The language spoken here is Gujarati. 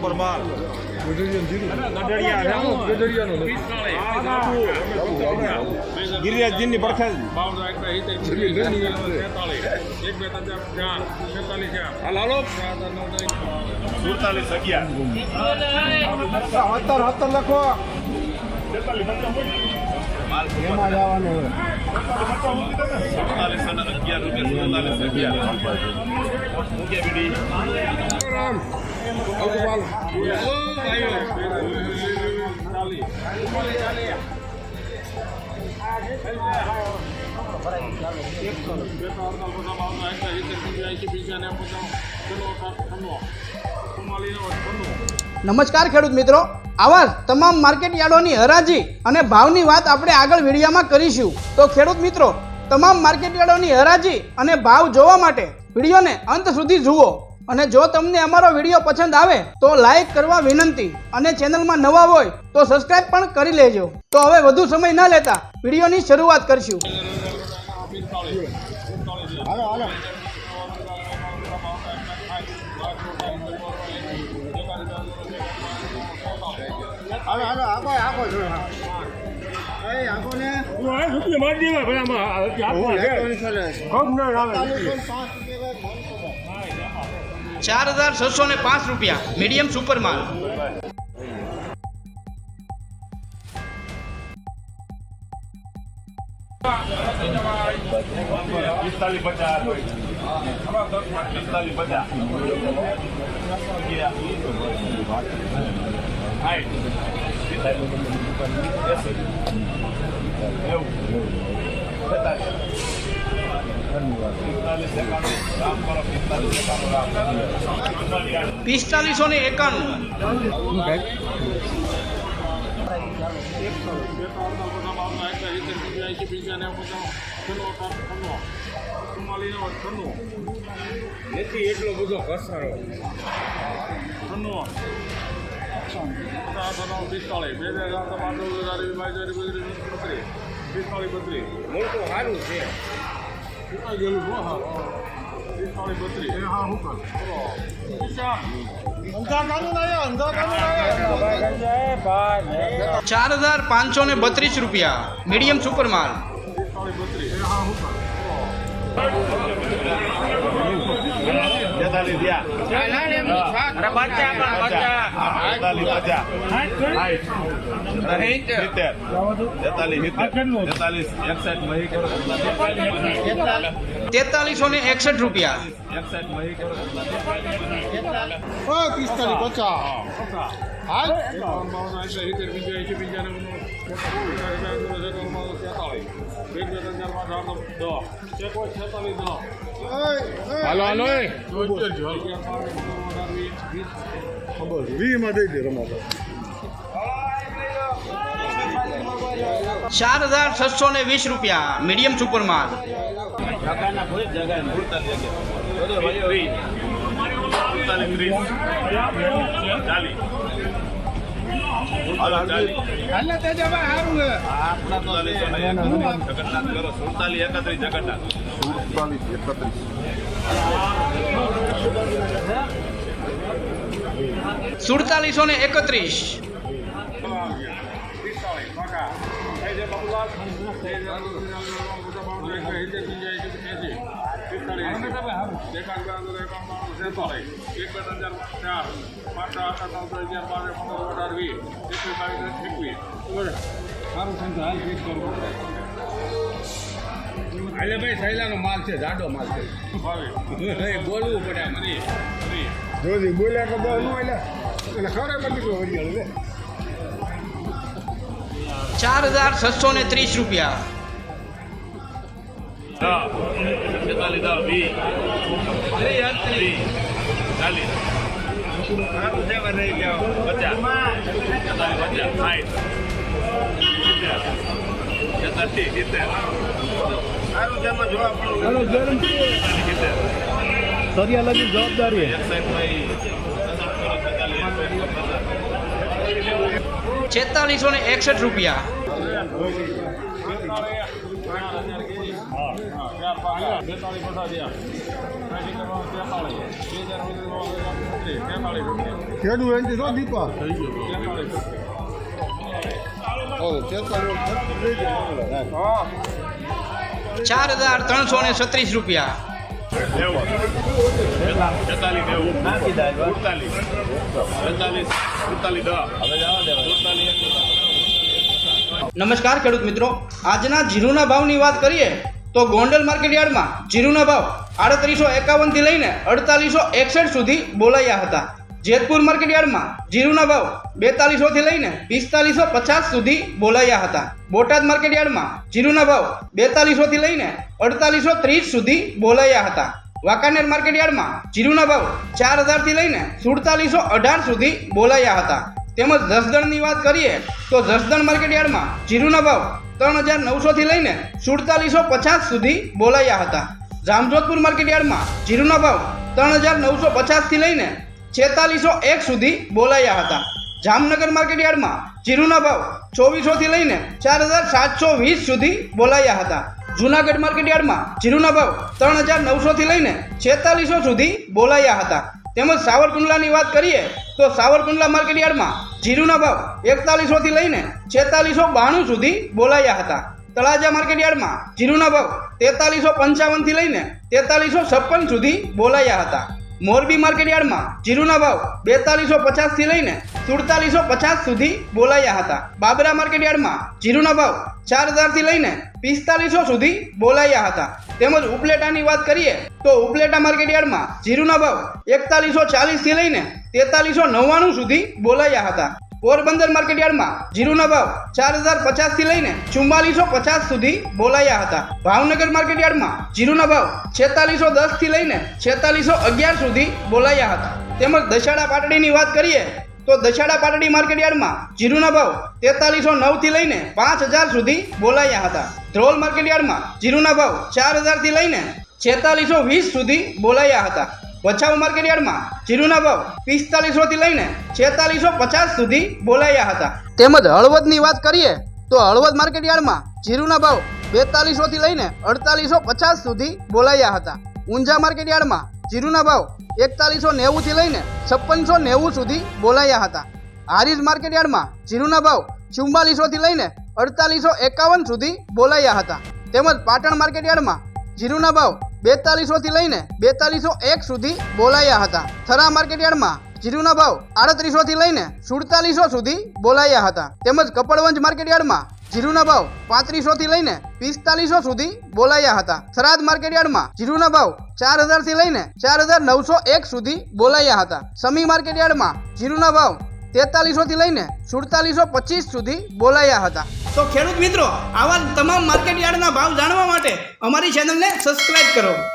પરમાર ગિરિરાજજીની પડખે સુડતાલીસ 11 લખો એમાં જવાનું નમસ્કાર ખેડૂત મિત્રો, આવા તમામ માર્કેટ યાર્ડોની હરાજી અને ભાવની વાત આપણે આગળ વિડીયોમાં કરીશું. તો ખેડૂત મિત્રો, તમામ માર્કેટ યાર્ડોની હરાજી અને ભાવ જોવા માટે વિડીયોને અંત સુધી જુઓ. અને જો તમને અમારો વિડીયો પસંદ આવે તો લાઈક કરવા વિનંતી, અને ચેનલમાં નવા હોય તો સબસ્ક્રાઇબ પણ કરી લેજો. તો હવે વધુ સમય ન લેતા વિડીયોની શરૂઆત કરશું. ₹4,605 મીડિયમ સુપર માલ. એટલો બધો ઘસારો 4,532 મીડિયમ સુપર માલ. ₹4,620 મીડિયમ સુપર માલ. 4731. ભાઈ સહેલાનો માલ છે, જાડો માલ છે, બોલવું પડે મને જોજી બોલ્યા કે બહુ એટલે ખરે બધી ₹4,630. જવાબદારી ₹4,661. ખેડૂત એનથી તો દીપા 4,336 રૂપિયા. નમસ્કાર ખેડૂત મિત્રો, આજના જીરુના ભાવની વાત કરીએ તો ગોંડલ માર્કેટ યાર્ડમાં જીરુના ભાવ 3851 થી લઈને 4861 સુધી બોલાયા હતા. જેતપુર માર્કેટ યાર્ડમાં જીરુના ભાવ 4200 થી લઈને 4550 સુધી બોલાયા હતા. બોટાદ માર્કેટ યાર્ડમાં જીરુના ભાવ 4200 થી લઈને 4830 સુધી બોલાયા હતા. વાંકાનેર માર્કેટ યાર્ડમાં જીરુના ભાવ 4000 થી લઈને 4718 સુધી બોલાયા હતા. તેમજ જસદણની વાત કરીએ તો જસદણ માર્કેટ યાર્ડમાં જીરુના ભાવ 3900 થી લઈને 4750 સુધી બોલાયા હતા. જામજોધપુર માર્કેટ યાર્ડમાં જીરુના ભાવ 3950 થી લઈને 4601 સુધી બોલાયા હતા. જામનગર માર્કેટ યાર્ડમાં જીરુના ભાવ 2400 થી લઈને 4720 સુધી બોલાયા હતા. જૂનાગઢ માર્કેટ યાર્ડમાં જીરુના ભાવ 3900 થી લઈને 4600 સુધી બોલાયા હતા. તેમજ સાવરકુંડલાની વાત કરીએ તો સાવરકુંડલા માર્કેટ યાર્ડમાં જીરુના ભાવ 4100 થી લઈને 4692 સુધી બોલાયા હતા. તળાજા માર્કેટ યાર્ડમાં જીરુના ભાવ 4355 થી લઈને 4356 સુધી બોલાયા હતા. મોરબી માર્કેટ યાર્ડમાં જીરુના ભાવ 4250 થી લઈને 4750 સુધી બોલાયા હતા. બાબરા માર્કેટ યાર્ડમાં જીરુના ભાવ 4000 થી લઈને 4500 સુધી બોલાયા હતા. તેમજ ઉપલેટાની વાત કરીએ તો ઉપલેટા માર્કેટ યાર્ડમાં જીરુના ભાવ 4140 થી લઈને 4399 સુધી બોલાયા હતા. પોરબંદર માર્કેટ યાર્ડમાં જીરુના ભાવ 4050 થી લઈને 4450 સુધી બોલાયા હતા. ભાવનગર માર્કેટ યાર્ડમાં જીરુના ભાવ 4610 થી લઈને 4611 સુધી બોલાયા હતા. તેમજ દશાડા પાટડીની વાત કરીએ તો દશાડા પાટડી માર્કેટ યાર્ડમાં જીરુના ભાવ 4309 થી લઈને 5000 સુધી બોલાયા હતા. ધ્રોલ માર્કેટ યાર્ડમાં જીરુના ભાવ 4000 થી લઈને 4620 સુધી બોલાયા હતા. ભચાઉ માર્કેટ યાર્ડમાં જીરુના ભાવ 4500 થી લઈને 4650 સુધી બોલાયા હતા. તેમજ હળવદની વાત કરીએ તો હળવદ માર્કેટ યાર્ડમાં જીરુના ભાવ 4200 થી લઈને 4850 સુધી બોલાયા હતા. ઊંઝા માર્કેટ યાર્ડમાં જીરુના ભાવ 4190 થી લઈને 5690 સુધી બોલાયા હતા. હારીજ માર્કેટ યાર્ડમાં જીરુના ભાવ 4400 થી લઈને 4851 સુધી બોલાયા હતા. તેમજ પાટણ માર્કેટ યાર્ડમાં જીરુના ભાવ 4200 થી લઈને 4201 સુધી બોલાયા હતા. થરા માર્કેટ યાર્ડમાં જીરુના ભાવ 3800 થી લઈને 4700 સુધી બોલાયા હતા. તેમજ કપડવંજ માર્કેટ યાર્ડમાં જીરુના ભાવ 3500 થી લઈને 4500 સુધી બોલાયા હતા. થરાદ માર્કેટ યાર્ડમાં જીરુના ભાવ 4000 થી લઈને 4901 સુધી બોલાયા હતા. સમી માર્કેટ યાર્ડમાં જીરુના ભાવ 4300 થી લઈને 4725 સુધી બોલાયા હતા. તો ખેડૂત મિત્રો, આવા તમામ માર્કેટ યાર્ડના ભાવ જાણવા માટે અમારી ચેનલને સબસ્ક્રાઇબ કરો.